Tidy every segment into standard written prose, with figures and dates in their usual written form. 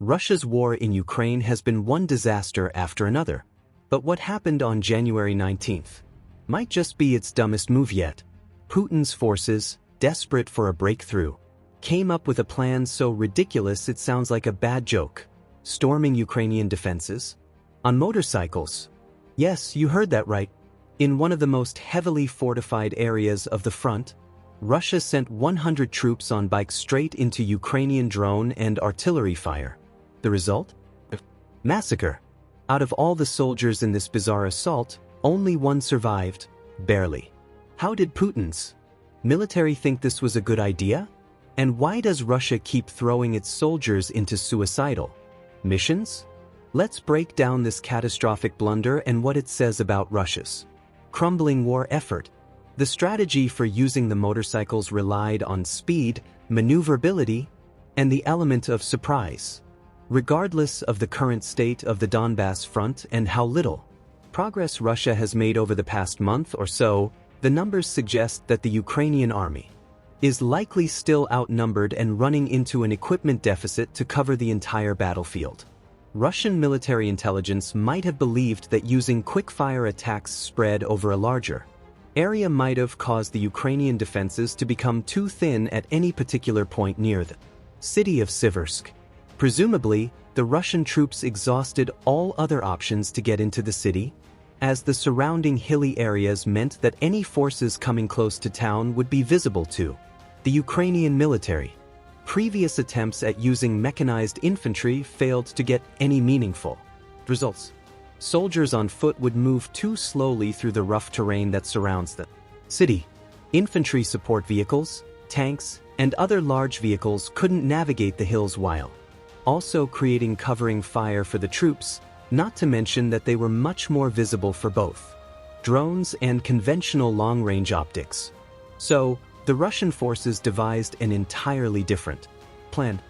Russia's war in Ukraine has been one disaster after another. But what happened on January 19th might just be its dumbest move yet. Putin's forces, desperate for a breakthrough, came up with a plan so ridiculous it sounds like a bad joke. Storming Ukrainian defenses on motorcycles. Yes, you heard that right. In one of the most heavily fortified areas of the front, Russia sent 100 troops on bikes straight into Ukrainian drone and artillery fire. The result? Massacre. Out of all the soldiers in this bizarre assault, only one survived, barely. How did Putin's military think this was a good idea? And why does Russia keep throwing its soldiers into suicidal missions? Let's break down this catastrophic blunder and what it says about Russia's crumbling war effort. The strategy for using the motorcycles relied on speed, maneuverability, and the element of surprise. Regardless of the current state of the Donbass front and how little progress Russia has made over the past month or so, the numbers suggest that the Ukrainian army is likely still outnumbered and running into an equipment deficit to cover the entire battlefield. Russian military intelligence might have believed that using quick-fire attacks spread over a larger area might have caused the Ukrainian defenses to become too thin at any particular point near the city of Siversk. Presumably, the Russian troops exhausted all other options to get into the city, as the surrounding hilly areas meant that any forces coming close to town would be visible to the Ukrainian military. Previous attempts at using mechanized infantry failed to get any meaningful results. Soldiers on foot would move too slowly through the rough terrain that surrounds the city. Infantry support vehicles, tanks, and other large vehicles couldn't navigate the hills while also creating covering fire for the troops, not to mention that they were much more visible for both drones and conventional long-range optics. So, the Russian forces devised an entirely different plan.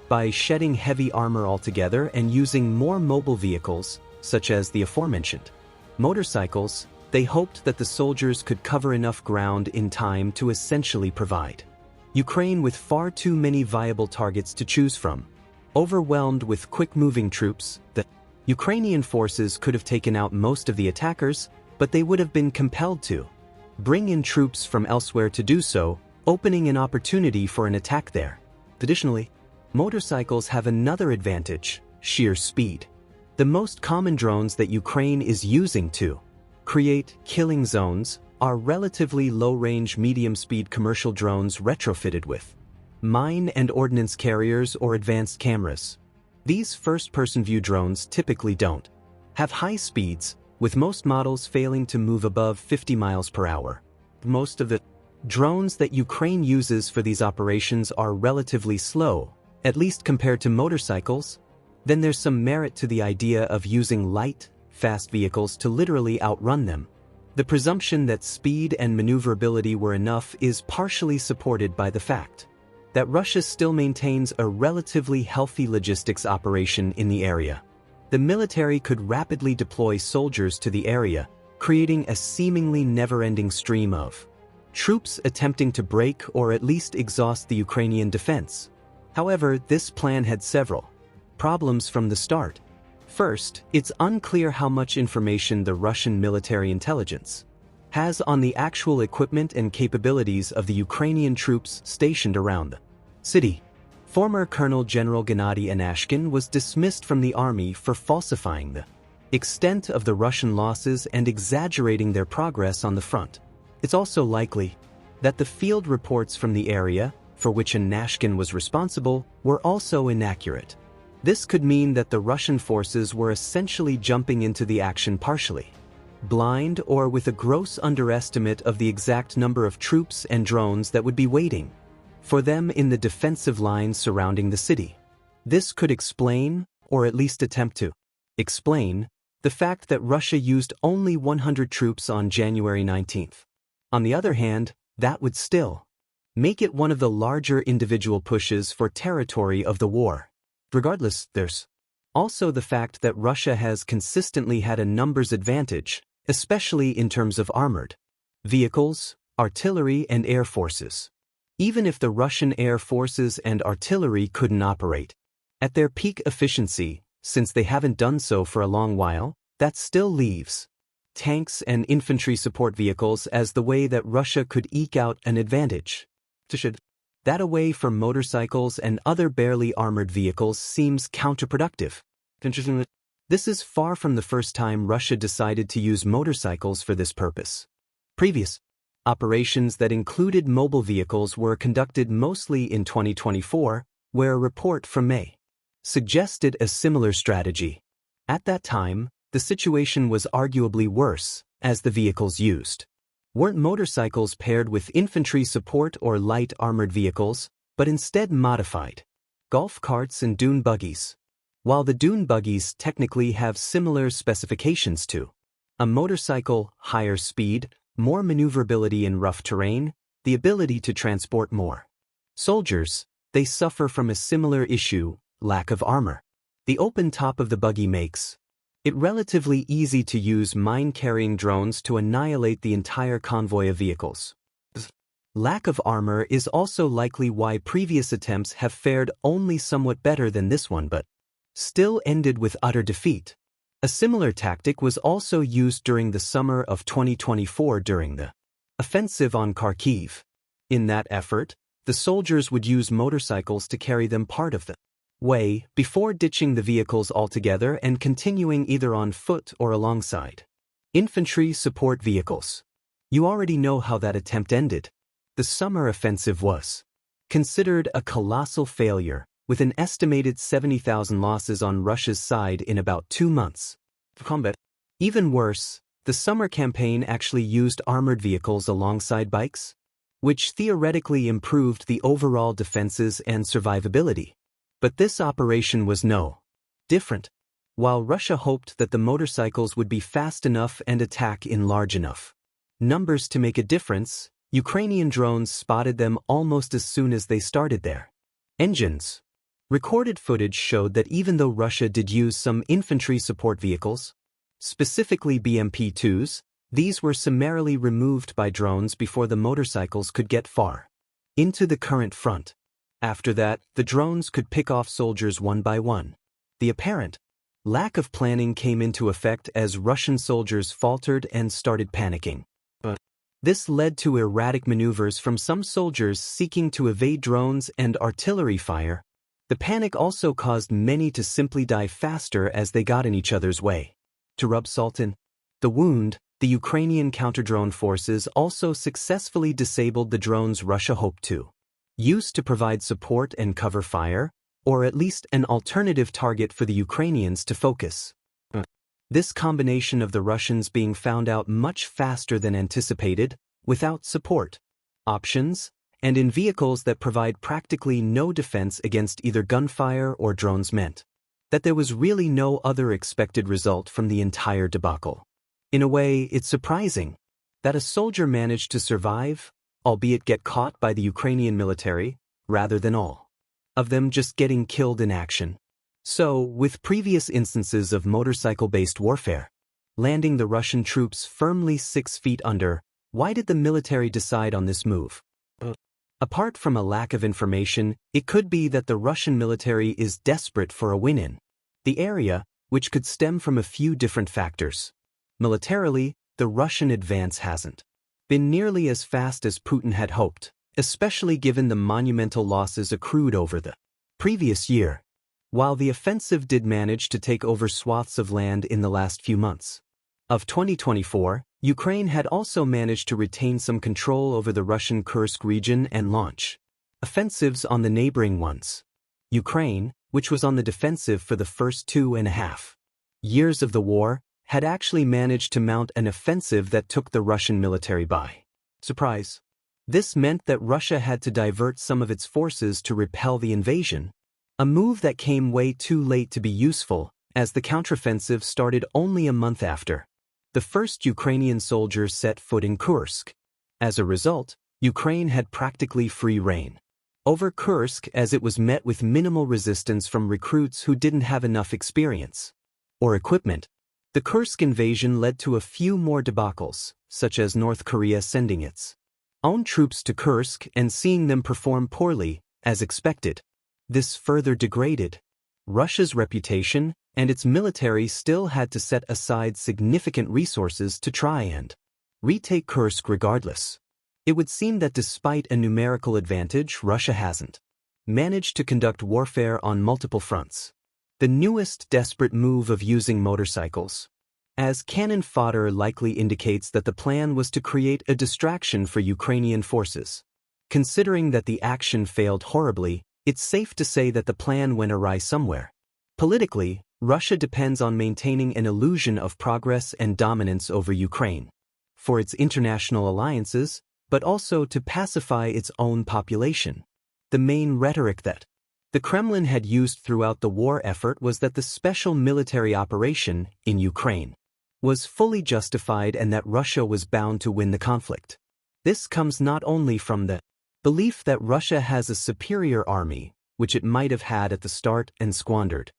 By shedding heavy armor altogether and using more mobile vehicles, such as the aforementioned motorcycles, they hoped that the soldiers could cover enough ground in time to essentially provide Ukraine with far too many viable targets to choose from. Overwhelmed with quick-moving troops, the Ukrainian forces could have taken out most of the attackers, but they would have been compelled to bring in troops from elsewhere to do so, opening an opportunity for an attack there. Additionally, motorcycles have another advantage: sheer speed. The most common drones that Ukraine is using to create killing zones are relatively low-range medium-speed commercial drones retrofitted with mine and ordnance carriers or advanced cameras. These first-person view drones typically don't have high speeds, with most models failing to move above 50 miles per hour. Most of the drones that Ukraine uses for these operations are relatively slow, at least compared to motorcycles. Then there's some merit to the idea of using light, fast vehicles to literally outrun them. The presumption that speed and maneuverability were enough is partially supported by the fact that Russia still maintains a relatively healthy logistics operation in the area. The military could rapidly deploy soldiers to the area, creating a seemingly never-ending stream of troops attempting to break or at least exhaust the Ukrainian defense. However, this plan had several problems from the start. First, it's unclear how much information the Russian military intelligence has on the actual equipment and capabilities of the Ukrainian troops stationed around the city. Former Colonel General Gennady Anashkin was dismissed from the army for falsifying the extent of the Russian losses and exaggerating their progress on the front. It's also likely that the field reports from the area, for which Anashkin was responsible, were also inaccurate. This could mean that the Russian forces were essentially jumping into the action partially blind or with a gross underestimate of the exact number of troops and drones that would be waiting for them in the defensive lines surrounding the city. This could explain, or at least attempt to explain, the fact that Russia used only 100 troops on January 19th. On the other hand, that would still make it one of the larger individual pushes for territory of the war. Regardless, there's also the fact that Russia has consistently had a numbers advantage, especially in terms of armored vehicles, artillery, and air forces. Even if the Russian air forces and artillery couldn't operate At their peak efficiency, since they haven't done so for a long while, that still leaves tanks and infantry support vehicles as the way that Russia could eke out an advantage. That away from motorcycles and other barely armored vehicles seems counterproductive. This is far from the first time Russia decided to use motorcycles for this purpose. Previous operations that included mobile vehicles were conducted mostly in 2024, where a report from May suggested a similar strategy. At that time, the situation was arguably worse, as the vehicles used weren't motorcycles paired with infantry support or light armored vehicles, but instead modified golf carts and dune buggies. While the dune buggies technically have similar specifications to a motorcycle, higher speed, more maneuverability in rough terrain, the ability to transport more soldiers, they suffer from a similar issue, lack of armor. The open top of the buggy makes it relatively easy to use mine-carrying drones to annihilate the entire convoy of vehicles. Lack of armor is also likely why previous attempts have fared only somewhat better than this one but still ended with utter defeat. A similar tactic was also used during the summer of 2024 during the offensive on Kharkiv. In that effort, the soldiers would use motorcycles to carry them part of the way before ditching the vehicles altogether and continuing either on foot or alongside infantry support vehicles. You already know how that attempt ended. The summer offensive was considered a colossal failure, with an estimated 70,000 losses on Russia's side in about 2 months of combat. Even worse, the summer campaign actually used armored vehicles alongside bikes, which theoretically improved the overall defenses and survivability. But this operation was no different. While Russia hoped that the motorcycles would be fast enough and attack in large enough numbers to make a difference, Ukrainian drones spotted them almost as soon as they started their engines. Recorded footage showed that even though Russia did use some infantry support vehicles, specifically BMP-2s, these were summarily removed by drones before the motorcycles could get far into the current front. After that, the drones could pick off soldiers one by one. The apparent lack of planning came into effect as Russian soldiers faltered and started panicking. This led to erratic maneuvers from some soldiers seeking to evade drones and artillery fire. The panic also caused many to simply die faster as they got in each other's way. To rub salt in the wound, the Ukrainian counter-drone forces also successfully disabled the drones Russia hoped to use to provide support and cover fire, or at least an alternative target for the Ukrainians to focus. This combination of the Russians being found out much faster than anticipated, without support options, and in vehicles that provide practically no defense against either gunfire or drones meant that there was really no other expected result from the entire debacle. In a way, it's surprising that a soldier managed to survive, albeit get caught by the Ukrainian military, rather than all of them just getting killed in action. So, with previous instances of motorcycle-based warfare landing the Russian troops firmly 6 feet under, why did the military decide on this move? Apart from a lack of information, it could be that the Russian military is desperate for a win in the area, which could stem from a few different factors. Militarily, the Russian advance hasn't been nearly as fast as Putin had hoped, especially given the monumental losses accrued over the previous year. While the offensive did manage to take over swaths of land in the last few months of 2024, Ukraine had also managed to retain some control over the Russian Kursk region and launch offensives on the neighboring ones. Ukraine, which was on the defensive for the first 2.5 years of the war, had actually managed to mount an offensive that took the Russian military by surprise. This meant that Russia had to divert some of its forces to repel the invasion, a move that came way too late to be useful, as the counteroffensive started only a month after the first Ukrainian soldiers set foot in Kursk. As a result, Ukraine had practically free reign over Kursk, as it was met with minimal resistance from recruits who didn't have enough experience or equipment. The Kursk invasion led to a few more debacles, such as North Korea sending its own troops to Kursk and seeing them perform poorly, as expected. This further degraded Russia's reputation and its military still had to set aside significant resources to try and retake Kursk regardless. It would seem that despite a numerical advantage, Russia hasn't managed to conduct warfare on multiple fronts. The newest desperate move of using motorcycles as cannon fodder likely indicates that the plan was to create a distraction for Ukrainian forces. Considering that the action failed horribly, it's safe to say that the plan went awry somewhere. Politically, Russia depends on maintaining an illusion of progress and dominance over Ukraine for its international alliances, but also to pacify its own population. The main rhetoric that the Kremlin had used throughout the war effort was that the special military operation in Ukraine was fully justified and that Russia was bound to win the conflict. This comes not only from the belief that Russia has a superior army, which it might have had at the start and squandered,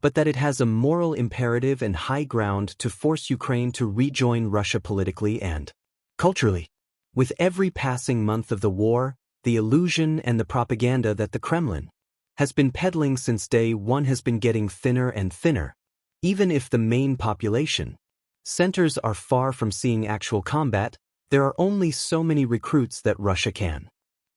but that it has a moral imperative and high ground to force Ukraine to rejoin Russia politically and culturally. With every passing month of the war, the illusion and the propaganda that the Kremlin has been peddling since day one has been getting thinner and thinner. Even if the main population centers are far from seeing actual combat, there are only so many recruits that Russia can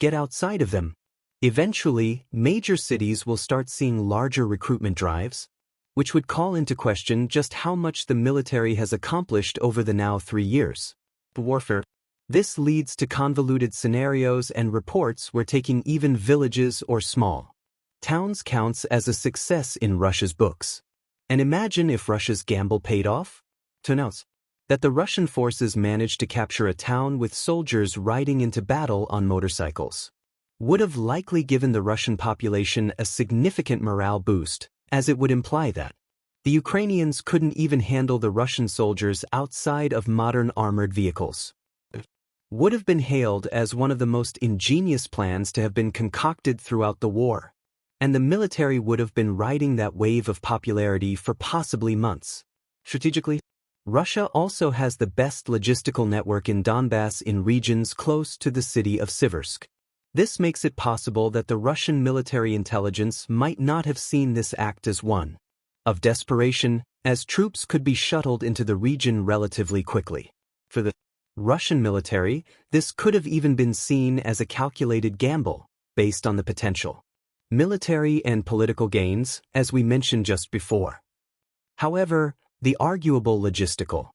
get outside of them. Eventually, major cities will start seeing larger recruitment drives, which would call into question just how much the military has accomplished over the now 3 years of warfare. This leads to convoluted scenarios and reports where taking even villages or small towns counts as a success in Russia's books. And imagine if Russia's gamble paid off? To announce that the Russian forces managed to capture a town with soldiers riding into battle on motorcycles would have likely given the Russian population a significant morale boost, as it would imply that the Ukrainians couldn't even handle the Russian soldiers outside of modern armored vehicles. Would have been hailed as one of the most ingenious plans to have been concocted throughout the war, and the military would have been riding that wave of popularity for possibly months. Strategically, Russia also has the best logistical network in Donbass in regions close to the city of Siversk. This makes it possible that the Russian military intelligence might not have seen this act as one of desperation, as troops could be shuttled into the region relatively quickly. For the Russian military, this could have even been seen as a calculated gamble, based on the potential military and political gains, as we mentioned just before. However, the arguable logistical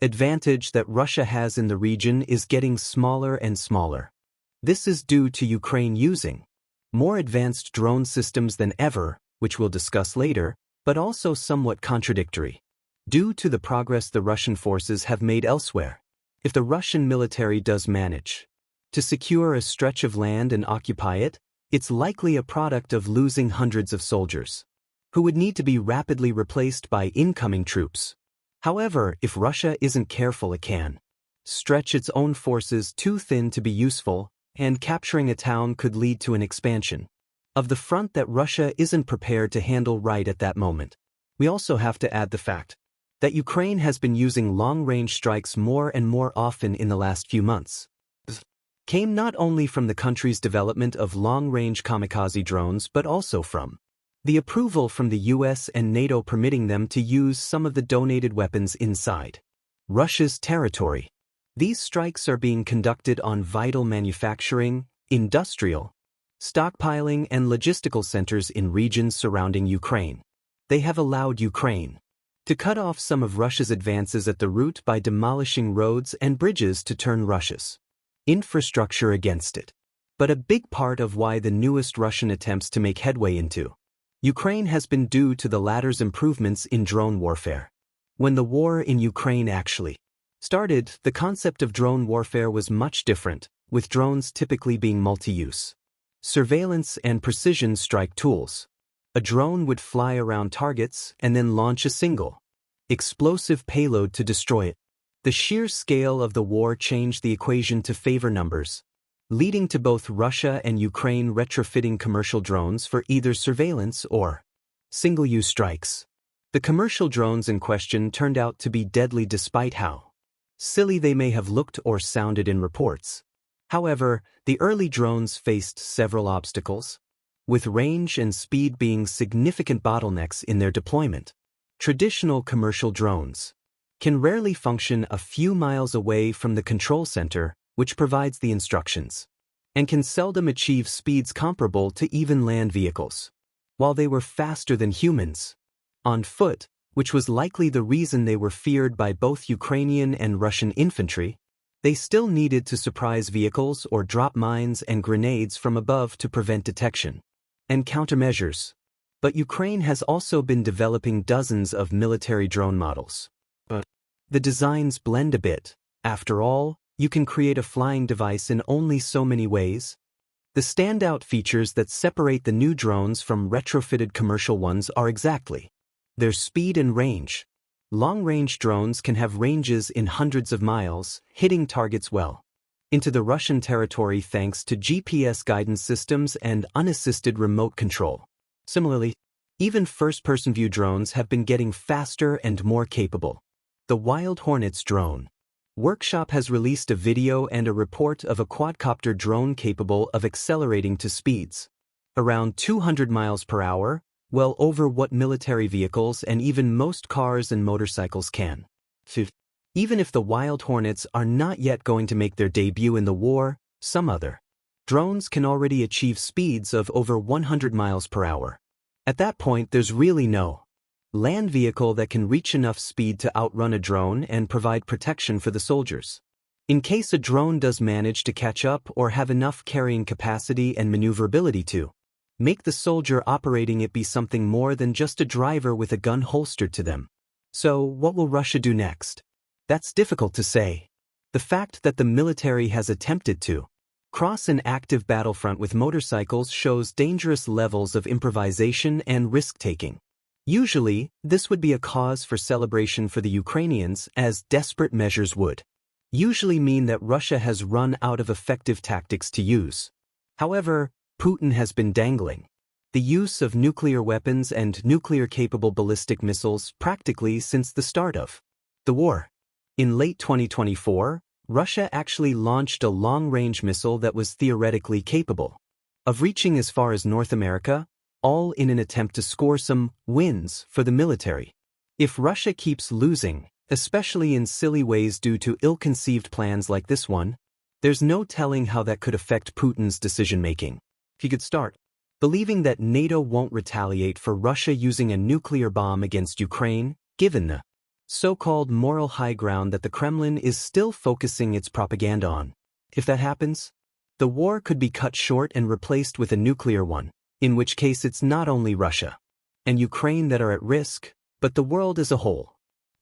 advantage that Russia has in the region is getting smaller and smaller. This is due to Ukraine using more advanced drone systems than ever, which we'll discuss later, but also somewhat contradictory due to the progress the Russian forces have made elsewhere. If the Russian military does manage to secure a stretch of land and occupy it, it's likely a product of losing hundreds of soldiers, who would need to be rapidly replaced by incoming troops. However, if Russia isn't careful, it can stretch its own forces too thin to be useful, and capturing a town could lead to an expansion of the front that Russia isn't prepared to handle right at that moment. We also have to add the fact that Ukraine has been using long-range strikes more and more often in the last few months. This came not only from the country's development of long-range kamikaze drones but also from the approval from the US and NATO permitting them to use some of the donated weapons inside Russia's territory. These strikes are being conducted on vital manufacturing, industrial, stockpiling and logistical centers in regions surrounding Ukraine. They have allowed Ukraine to cut off some of Russia's advances at the route by demolishing roads and bridges to turn Russia's infrastructure against it. But a big part of why the newest Russian attempts to make headway into Ukraine has been due to the latter's improvements in drone warfare. When the war in Ukraine actually started, the concept of drone warfare was much different, with drones typically being multi-use surveillance and precision strike tools. A drone would fly around targets and then launch a single explosive payload to destroy it. The sheer scale of the war changed the equation to favor numbers, leading to both Russia and Ukraine retrofitting commercial drones for either surveillance or single-use strikes. The commercial drones in question turned out to be deadly despite how silly they may have looked or sounded in reports. However, the early drones faced several obstacles. with range and speed being significant bottlenecks in their deployment. Traditional commercial drones can rarely function a few miles away from the control center, which provides the instructions, and can seldom achieve speeds comparable to even land vehicles. While they were faster than humans, on foot, which was likely the reason they were feared by both Ukrainian and Russian infantry, they still needed to surprise vehicles or drop mines and grenades from above to prevent detection and countermeasures. But Ukraine has also been developing dozens of military drone models. But the designs blend a bit. After all, you can create a flying device in only so many ways. The standout features that separate the new drones from retrofitted commercial ones are exactly their speed and range. Long-range drones can have ranges in hundreds of miles, hitting targets well into the Russian territory thanks to GPS guidance systems and unassisted remote control. Similarly, even first-person view drones have been getting faster and more capable. The Wild Hornets drone Workshop has released a video and a report of a quadcopter drone capable of accelerating to speeds around 200 miles per hour, well over what military vehicles and even most cars and motorcycles can. Even if the Wild Hornets are not yet going to make their debut in the war, some other drones can already achieve speeds of over 100 miles per hour. At that point, there's really no land vehicle that can reach enough speed to outrun a drone and provide protection for the soldiers. In case a drone does manage to catch up or have enough carrying capacity and maneuverability to make the soldier operating it be something more than just a driver with a gun holstered to them. So, what will Russia do next? That's difficult to say. The fact that the military has attempted to cross an active battlefront with motorcycles shows dangerous levels of improvisation and risk-taking. Usually, this would be a cause for celebration for the Ukrainians, as desperate measures would usually mean that Russia has run out of effective tactics to use. However, Putin has been dangling the use of nuclear weapons and nuclear-capable ballistic missiles practically since the start of the war. In late 2024, Russia actually launched a long-range missile that was theoretically capable of reaching as far as North America, all in an attempt to score some wins for the military. If Russia keeps losing, especially in silly ways due to ill-conceived plans like this one, there's no telling how that could affect Putin's decision-making. He could start believing that NATO won't retaliate for Russia using a nuclear bomb against Ukraine, given the so-called moral high ground that the Kremlin is still focusing its propaganda on. If that happens, the war could be cut short and replaced with a nuclear one, in which case it's not only Russia and Ukraine that are at risk, but the world as a whole.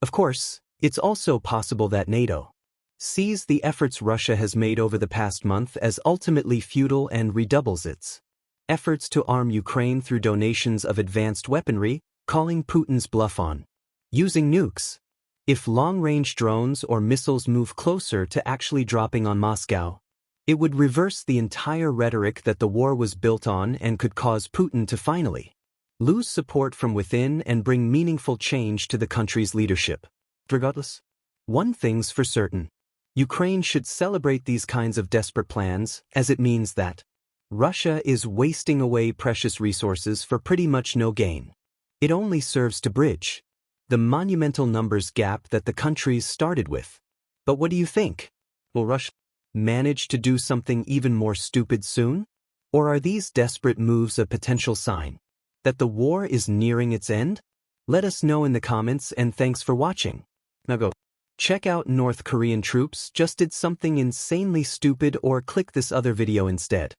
Of course, it's also possible that NATO sees the efforts Russia has made over the past month as ultimately futile and redoubles its efforts to arm Ukraine through donations of advanced weaponry, calling Putin's bluff on using nukes. If long-range drones or missiles move closer to actually dropping on Moscow, it would reverse the entire rhetoric that the war was built on and could cause Putin to finally lose support from within and bring meaningful change to the country's leadership. Regardless, one thing's for certain. Ukraine should celebrate these kinds of desperate plans, as it means that Russia is wasting away precious resources for pretty much no gain. It only serves to bridge the monumental numbers gap that the countries started with. But what do you think? Will Russia manage to do something even more stupid soon? Or are these desperate moves a potential sign that the war is nearing its end? Let us know in the comments, and thanks for watching. Now go check out North Korean troops just did something insanely stupid, or click this other video instead.